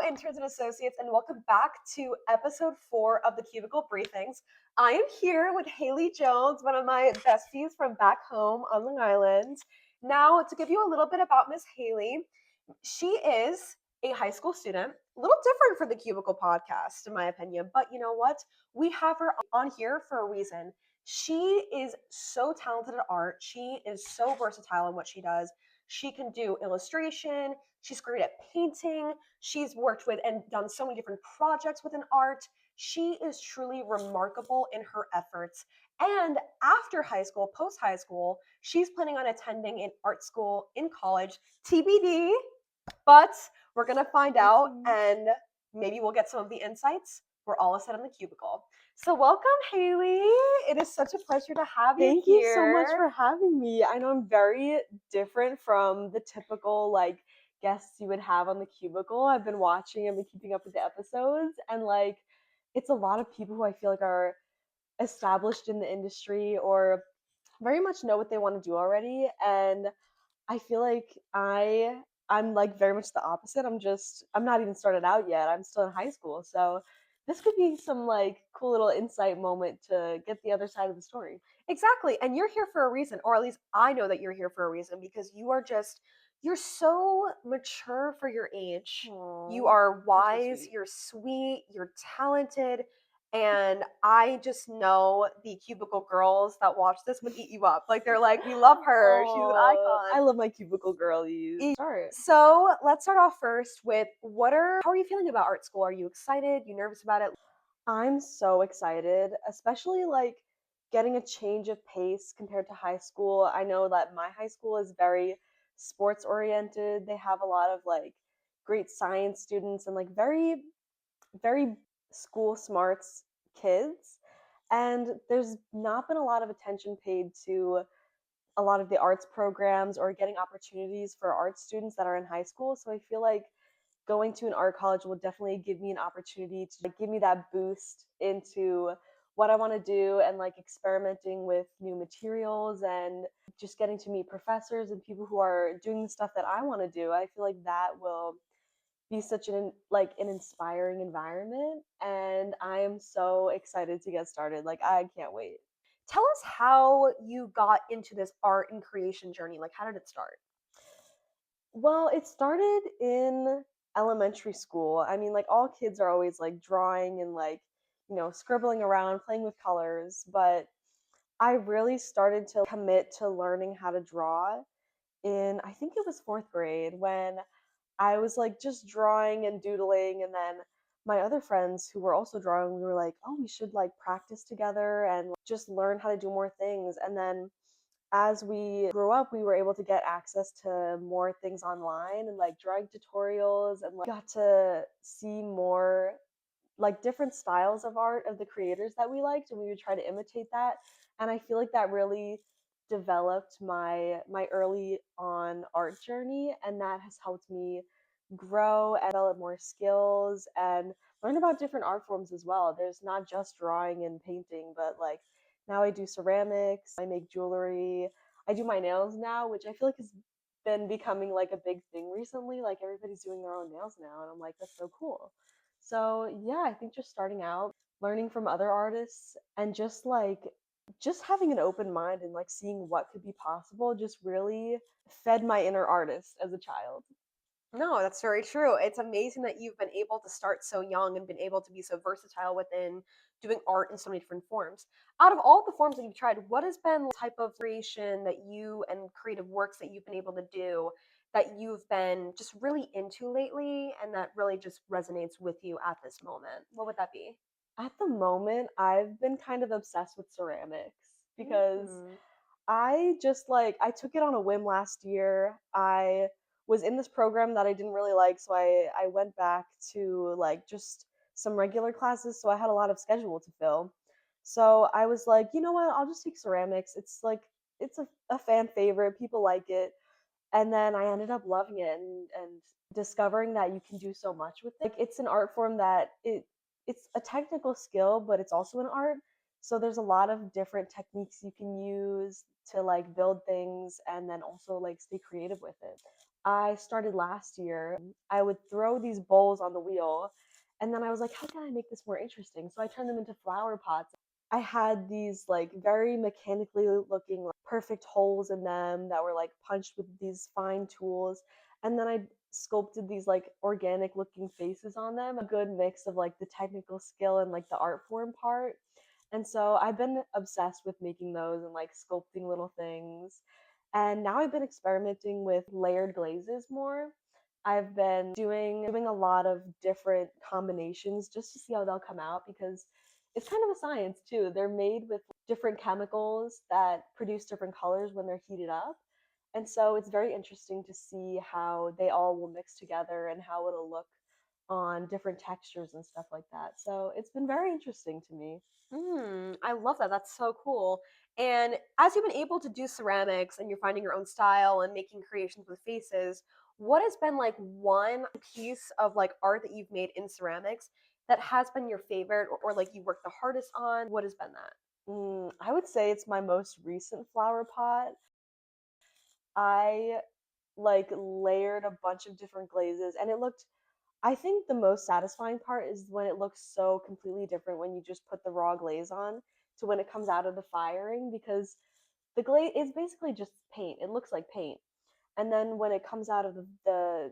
interns and associates, and welcome back to episode 4 of the Cubicle Briefings. I am here with Haley Jones, one of my besties from back home on Long Island. Now, to give you a little bit about Miss Haley, she is a high school student, a little different for the Cubicle podcast, in my opinion, but you know what? We have her on here for a reason. She is so talented at art. She is so versatile in what she does. She can do illustration. She's great at painting. She's worked with and done so many different projects within art. She is truly remarkable in her efforts. And after high school, post high school, she's planning on attending an art school in college, TBD, but we're going to find out and maybe we'll get some of the insights. We're all set in the cubicle. So welcome, Haley. It is such a pleasure to have you Thank here. you so much for having me. I know I'm very different from the typical guests you would have on the cubicle. I've been keeping up with the episodes, and it's a lot of people who I feel like are established in the industry or very much know what they want to do already. And I feel like I'm like very much the opposite. I'm not even started out yet. I'm still in high school. So this could be some cool little insight moment to get the other side of the story. Exactly. And you're here for a reason, or at least I know that you're here for a reason because you're so mature for your age. Aww, you are wise, you're so sweet. you're sweet, you're talented. And I just know the cubicle girls that watch this would eat you up. Like they're like, we love her. She's an icon. I love my cubicle girlies. Start. So let's start off first with how are you feeling about art school? Are you excited? You nervous about it? I'm so excited, especially getting a change of pace compared to high school. I know that my high school is very sports oriented. They have a lot of great science students and very very school smarts kids. And there's not been a lot of attention paid to a lot of the arts programs or getting opportunities for art students that are in high school. So I feel like going to an art college will definitely give me an opportunity to give me that boost into what I want to do and experimenting with new materials and just getting to meet professors and people who are doing the stuff that I want to do. I feel like that will be such an inspiring environment, and I am so excited to get started. I can't wait. Tell us how you got into this art and creation journey. How did it start? Well, it started in elementary school. I mean, all kids are always drawing and scribbling around, playing with colors, but I really started to commit to learning how to draw in, I think it was 4th grade, when I was just drawing and doodling, and then my other friends who were also drawing, we were like, oh, we should practice together and just learn how to do more things. And then as we grew up, we were able to get access to more things online and drawing tutorials, and got to see more different styles of art of the creators that we liked, and we would try to imitate that. And I feel like that really developed my early on art journey, and that has helped me grow and develop more skills and learn about different art forms as well. There's not just drawing and painting, but now I do ceramics, I make jewelry, I do my nails now, which I feel like has been becoming a big thing recently. Everybody's doing their own nails now, and I'm like, that's so cool. So yeah, I think just starting out, learning from other artists, and just having an open mind and seeing what could be possible just really fed my inner artist as a child. No, that's very true. It's amazing that you've been able to start so young and been able to be so versatile within doing art in so many different forms. Out of all the forms that you've tried, what has been the type of creation that you and creative works that you've been able to do that you've been just really into lately and that really just resonates with you at this moment? What would that be? At the moment, I've been kind of obsessed with ceramics because Mm. I took it on a whim last year. I was in this program that I didn't really like, so I went back to just some regular classes, so I had a lot of schedule to fill. So I was like, you know what, I'll just take ceramics. It's a fan favorite, people like it. And then I ended up loving it, and discovering that you can do so much with it. It's an art form that it's a technical skill, but it's also an art. So there's a lot of different techniques you can use to build things and then also stay creative with it. I started last year. I would throw these bowls on the wheel, and then I was like, how can I make this more interesting? So I turned them into flower pots. I had these like very mechanically looking, like, perfect holes in them that were like punched with these fine tools. And then I sculpted these like organic looking faces on them, a good mix of like the technical skill and like the art form part. And so I've been obsessed with making those and like sculpting little things. And now I've been experimenting with layered glazes more. I've been doing a lot of different combinations just to see how they'll come out because it's kind of a science too. They're made with different chemicals that produce different colors when they're heated up. And so it's very interesting to see how they all will mix together and how it'll look on different textures and stuff like that. So it's been very interesting to me. I love that. That's so cool. And as you've been able to do ceramics and you're finding your own style and making creations with faces, what has been like one piece of like art that you've made in ceramics that has been your favorite or like you worked the hardest on? What has been that? I would say it's my most recent flower pot. I like layered a bunch of different glazes and it looked I think the most satisfying part is when it looks so completely different when you just put the raw glaze on to when it comes out of the firing because the glaze is basically just paint. It looks like paint. And then when it comes out of the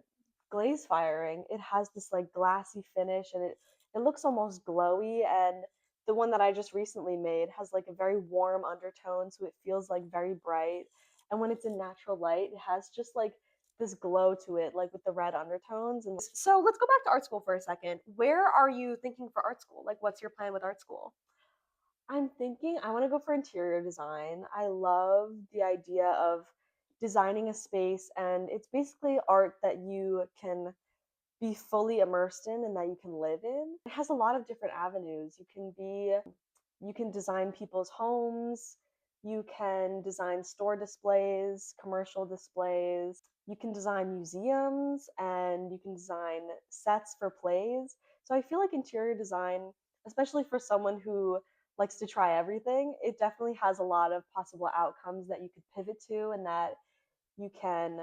glaze firing, it has this like glassy finish and it looks almost glowy. And the one that I just recently made has like a very warm undertone, so it feels like very bright. And when it's in natural light, it has just like this glow to it, like with the red undertones. And So let's go back to art school for a second. Where are you thinking for art school? Like, what's your plan with art school? I'm thinking I want to go for interior design. I love the idea of designing a space, and it's basically art that you can be fully immersed in and that you can live in. It has a lot of different avenues. You can design people's homes, you can design store displays, commercial displays, you can design museums, and you can design sets for plays. So I feel like interior design, especially for someone who likes to try everything, it definitely has a lot of possible outcomes that you could pivot to and that you can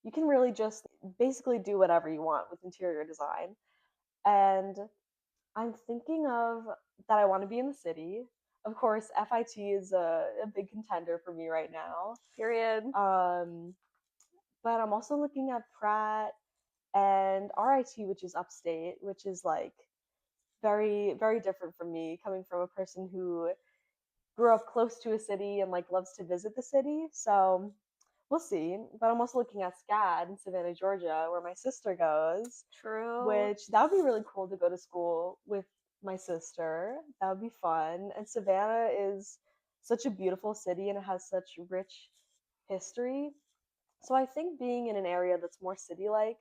you can really just basically do whatever you want with interior design. And I'm thinking of that I want to be in the city. Of course, FIT is a big contender for me right now. Period. Um, but I'm also looking at Pratt and RIT, which is upstate, which is like very, very different from me, coming from a person who grew up close to a city and like loves to visit the city. So we'll see. But I'm also looking at SCAD in Savannah, Georgia, where my sister goes, True. which that would be really cool to go to school with my sister. That would be fun. And Savannah is such a beautiful city and it has such rich history. So I think being in an area that's more city like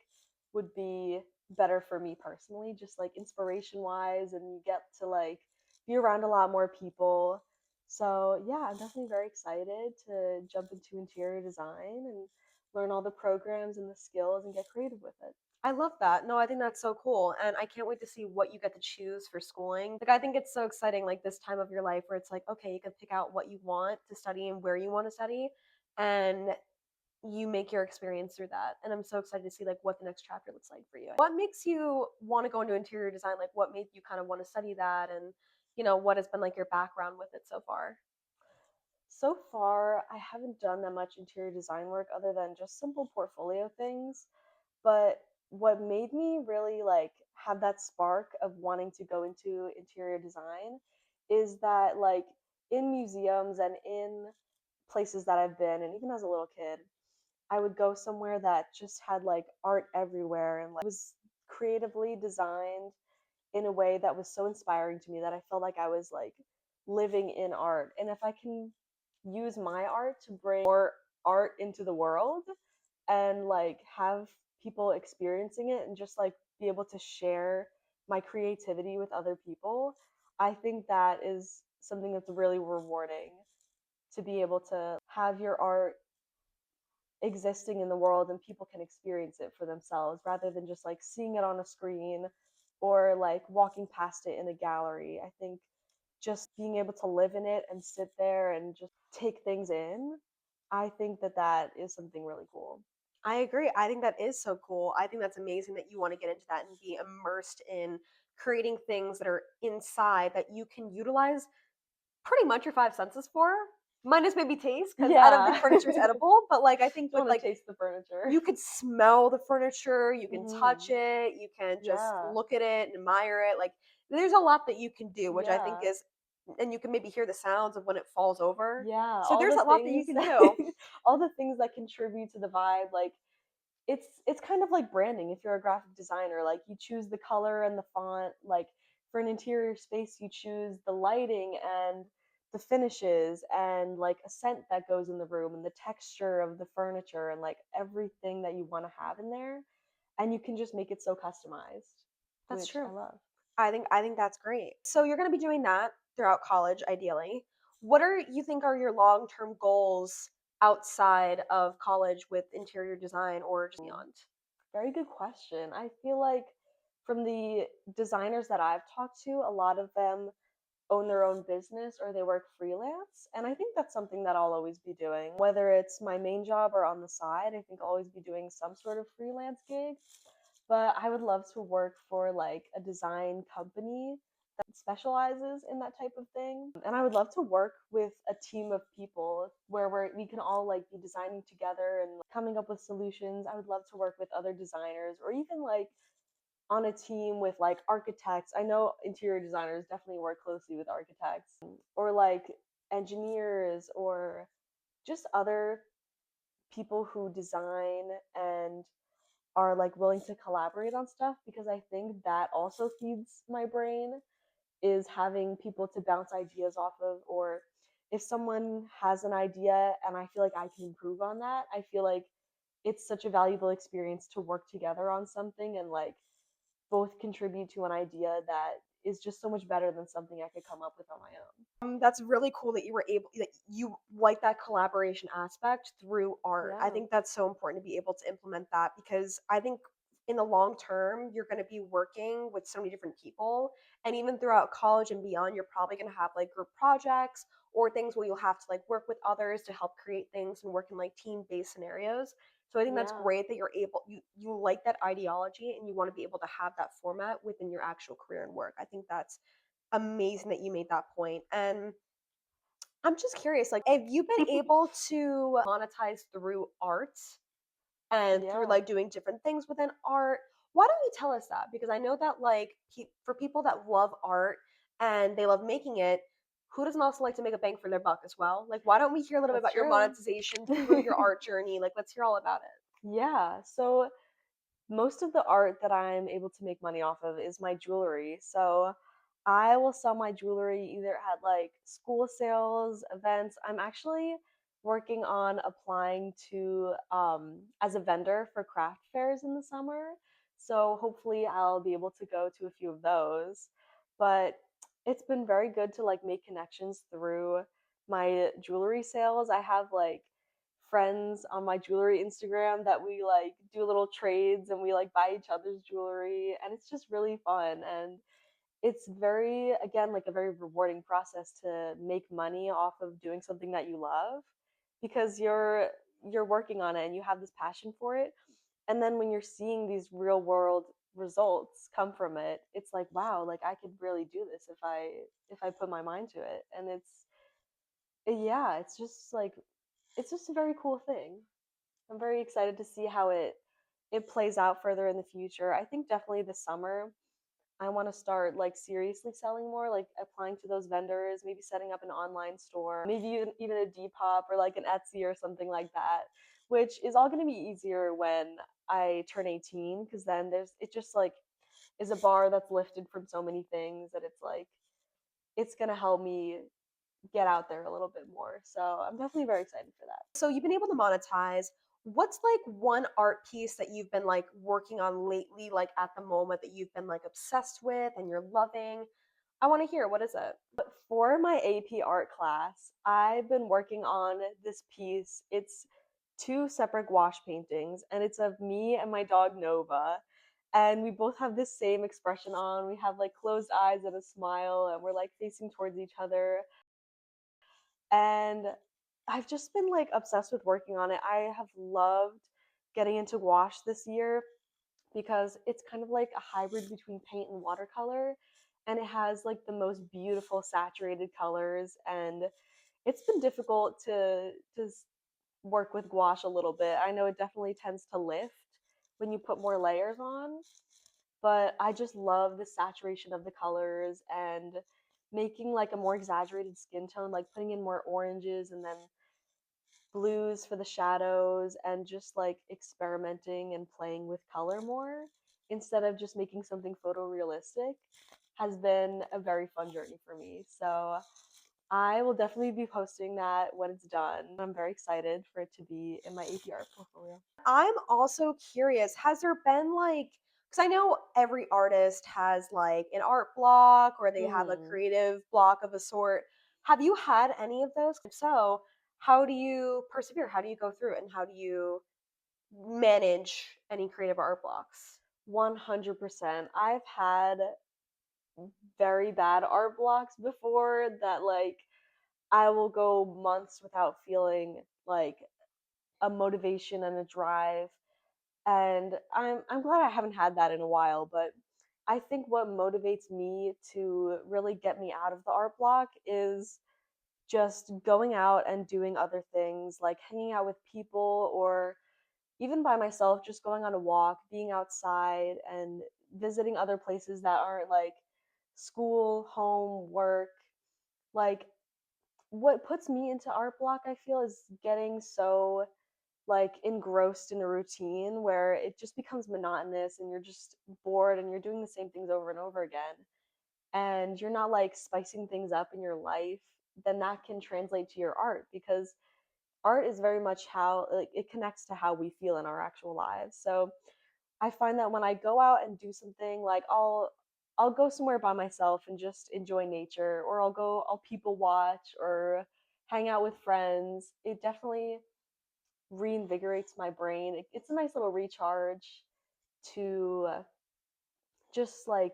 would be better for me personally, just like inspiration wise, and you get to like be around a lot more people. So yeah, I'm definitely very excited to jump into interior design and learn all the programs and the skills and get creative with it. I love that. No, I think that's so cool. And I can't wait to see what you get to choose for schooling. Like, I think it's so exciting, like, this time of your life where it's like, okay, you can pick out what you want to study and where you want to study. And you make your experience through that. And I'm so excited to see, like, what the next chapter looks like for you. What makes you want to go into interior design? Like, what made you kind of want to study that? And, what has been, like, your background with it so far? So far, I haven't done that much interior design work other than just simple portfolio things. But what made me really like have that spark of wanting to go into interior design is that like in museums and in places that I've been and even as a little kid, I would go somewhere that just had like art everywhere and like was creatively designed in a way that was so inspiring to me that I felt like I was like living in art. And if I can use my art to bring more art into the world and like have people experiencing it and just like be able to share my creativity with other people, I think that is something that's really rewarding to be able to have your art existing in the world and people can experience it for themselves rather than just like seeing it on a screen or like walking past it in a gallery. I think just being able to live in it and sit there and just take things in, I think that that is something really cool. I agree. I think that is so cool. I think that's amazing that you want to get into that and be immersed in creating things that are inside that you can utilize pretty much your five senses for. Minus maybe taste, because I don't think Yeah. furniture is edible. But like I think with Don't want like to taste the furniture. you could smell the furniture, you can touch Mhm. it, you can just Yeah. look at it and admire it. Like there's a lot that you can do, which I think Yeah. is, and you can maybe hear the sounds of when it falls over. Yeah, So all there's the a lot that you things can do. all the things that contribute to the vibe, like it's kind of like branding if you're a graphic designer, like you choose the color and the font, like for an interior space you choose the lighting and the finishes and like a scent that goes in the room and the texture of the furniture and like everything that you want to have in there and you can just make it so customized, That's which I true. love. I think that's great. So you're going to be doing that throughout college, ideally. What are you think are your long term goals outside of college with interior design or just Mm, beyond? Very good question. I feel like from the designers that I've talked to, a lot of them own their own business or they work freelance. And I think that's something that I'll always be doing. Whether it's my main job or on the side, I think I'll always be doing some sort of freelance gig. But I would love to work for like a design company that specializes in that type of thing. And I would love to work with a team of people where we can all like be designing together and coming up with solutions. I would love to work with other designers or even like on a team with like architects. I know interior designers definitely work closely with architects or like engineers or just other people who design and are like willing to collaborate on stuff because I think that also feeds my brain is having people to bounce ideas off of or if someone has an idea and I feel like I can improve on that, I feel like it's such a valuable experience to work together on something and like both contribute to an idea that is just so much better than something I could come up with on my own. That's really cool that you were able that you like that collaboration aspect through art. I Yeah. think that's so important to be able to implement that because I think in the long term you're going to be working with so many different people and even throughout college and beyond you're probably going to have like group projects or things where you'll have to like work with others to help create things and work in like team based scenarios. So I think that's Yeah. great that you like that ideology and you want to be able to have that format within your actual career and work. I think that's amazing that you made that point. And I'm just curious, like, have you been able to monetize through art and through Yeah. like doing different things within art? Why don't you tell us that? Because I know that like for people that love art and they love making it, who doesn't also like to make a bang for their buck as well? Like, why don't we hear a little bit That's about your true. monetization through your art journey? Like, let's hear all about it. Yeah. So most of the art that I'm able to make money off of is my jewelry. So I will sell my jewelry either at like school sales, events. I'm actually working on applying to as a vendor for craft fairs in the summer. So hopefully I'll be able to go to a few of those. But it's been very good to like make connections through my jewelry sales. I have like friends on my jewelry Instagram that we like do little trades and we like buy each other's jewelry and it's just really fun and it's very again like a very rewarding process to make money off of doing something that you love because you're working on it and you have this passion for it and then when you're seeing these real world results come from it it's like wow like I could really do this if I put my mind to it and it's yeah it's just a very cool thing. I'm very excited to see how it plays out further in the future. I think definitely this summer I want to start like seriously selling more, like applying to those vendors, maybe setting up an online store, maybe even a Depop or like an Etsy or something like that, which is all going to be easier when I turn 18 because then there's it just like is a bar that's lifted from so many things that it's like it's going to help me get out there a little bit more. So, I'm definitely very excited for that. So you've been able to monetize. What's like one art piece that you've been like working on lately, like at the moment that you've been like obsessed with and you're loving? I want to hear. What is it? For my AP art class, I've been working on this piece. It's two separate gouache paintings, and it's of me and my dog Nova. And we both have this same expression on. We have like closed eyes and a smile, and we're like facing towards each other. And I've just been like obsessed with working on it. I have loved getting into gouache this year because it's kind of like a hybrid between paint and watercolor, and it has like the most beautiful saturated colors, and it's been difficult to work with gouache a little bit. I know it definitely tends to lift when you put more layers on, but I just love the saturation of the colors and making like a more exaggerated skin tone, like putting in more oranges and then blues for the shadows, and just like experimenting and playing with color more instead of just making something photorealistic has been a very fun journey for me. So I will definitely be posting that when it's done. I'm very excited for it to be in my APR portfolio. I'm also curious, has there been like, because I know every artist has like an art block or they have a Hmm. creative block of a sort. Have you had any of those? If so, how do you persevere? How do you go through it? And how do you manage any creative art blocks? 100%. I've had very bad art blocks before that, like, I will go months without feeling like a motivation and a drive. And I'm glad I haven't had that in a while, but I think what motivates me to really get me out of the art block is just going out and doing other things, like hanging out with people, or even by myself, just going on a walk, being outside and visiting other places that aren't like school, home, work. Like, what puts me into art block, I feel, is getting so like engrossed in a routine where it just becomes monotonous and you're just bored and you're doing the same things over and over again, and you're not like spicing things up in your life. Then that can translate to your art, because art is very much how, like, it connects to how we feel in our actual lives. So I find that when I go out and do something, like I'll go somewhere by myself and just enjoy nature, or I'll people watch or hang out with friends. It definitely reinvigorates my brain. It's a nice little recharge to just like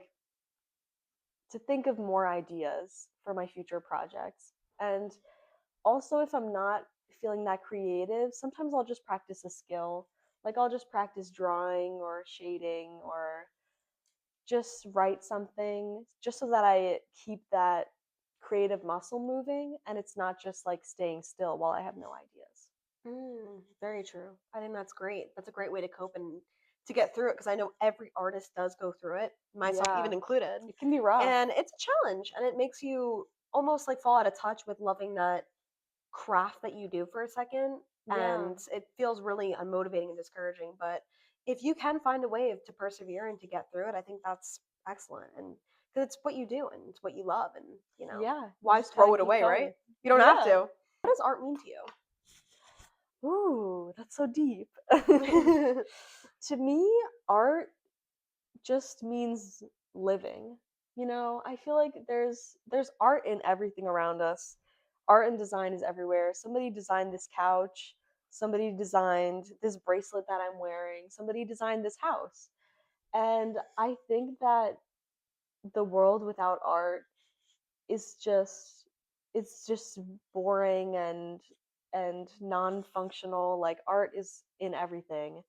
to think of more ideas for my future projects. And also, if I'm not feeling that creative, sometimes I'll just practice a skill. Like, I'll just practice drawing or shading, or just write something, just so that I keep that creative muscle moving and it's not just like staying still while I have no ideas. Very true. I think that's great. That's a great way to cope and to get through it because I know every artist does go through it, myself even Yeah, included. it can be rough. And it's a challenge and it makes you almost like fall out of touch with loving that craft that you do for a second. Yeah. And it feels really unmotivating and discouraging. But if you can find a way to persevere and to get through it, I think that's excellent. And because it's what you do and it's what you love. And, Yeah, you why just gotta throw it keep away, right? going. You don't have Yeah. to. What does art mean Ooh, that's so deep. to you? To me, art just means living. You know, I feel like there's art in everything around us. Art and design is everywhere. Somebody designed this couch, somebody designed this bracelet that I'm wearing, somebody designed this house. And I think that the world without art is just, it's just boring and non-functional. Like, art is in everything.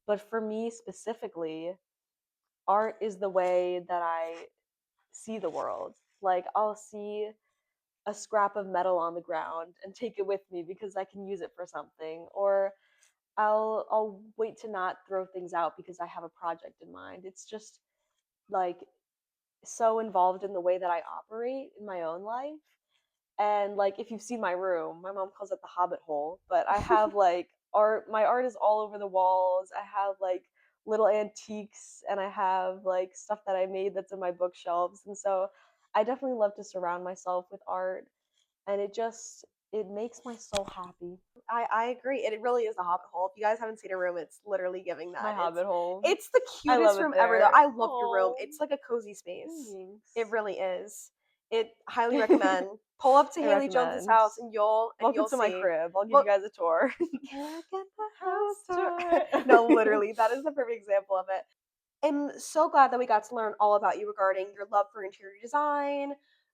But for me specifically, art is the way that I see the world. Like, I'll see a scrap of metal on the ground and take it with me because I can use it for something, or I'll wait to not throw things out because I have a project in mind. It's just like so involved in the way that I operate in my own life. And like, if you've seen my room, my mom calls it the hobbit hole, but I have like art, my art is all over the walls. I have like little antiques, and I have like stuff that I made that's in my bookshelves. And so I definitely love to surround myself with art, and it makes my soul happy. I agree. It really is a hobbit hole. If you guys haven't seen a room, it's literally giving My that. It's hobbit hole. it's the I love cutest it room ever though. there. I love your room. Oh, It's like a cozy space. It thanks. really is. It highly recommend. Pull up to I Haley Jones's recommend. house and you'll Welcome to my see. crib. I'll give Well, you guys a tour. can I get the House house tour? No, tour. literally, that is the perfect example of it. I'm so glad that we got to learn all about you regarding your love for interior design,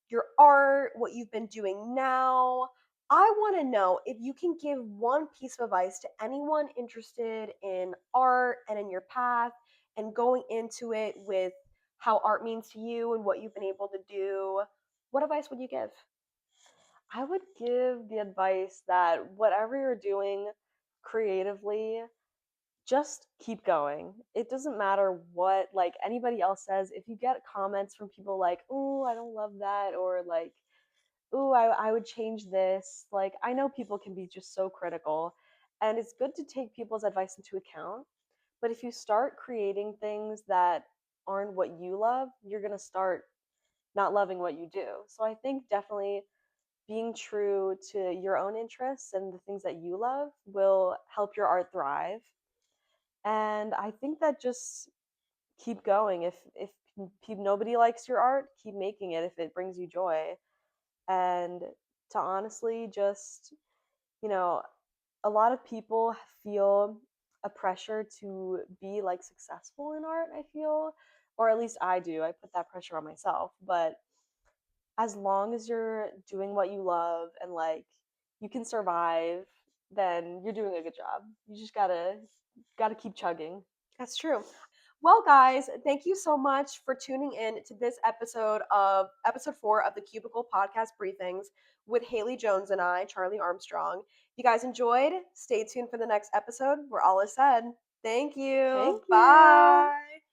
your art, what you've been doing now. I want to know if you can give one piece of advice to anyone interested in art and in your path and going into it with how art means to you and what you've been able to do. What advice would you give? I would give the advice that whatever you're doing creatively, just keep going. It doesn't matter what like anybody else says. If you get comments from people like, "Oh, I don't love that," or like, "Ooh, I would change this." Like, I know people can be just so critical, and it's good to take people's advice into account. But if you start creating things that aren't what you love, you're going to start not loving what you do. So I think definitely being true to your own interests and the things that you love will help your art thrive. And I think that just keep going. If nobody likes your art, keep making it if it brings you joy. And to honestly just, you know, a lot of people feel a pressure to be like successful in art, I feel, or at least I do. I put that pressure on myself, but as long as you're doing what you love and like you can survive, then you're doing a good job. You just got to keep chugging. That's true. Well, guys, thank you so much for tuning in to this episode of episode 4 of the Cubicle Podcast Briefings with Haley Jones and I, Charlie Armstrong. If you guys enjoyed, stay tuned for the next episode where all is said. Thank you. Thank you. Bye.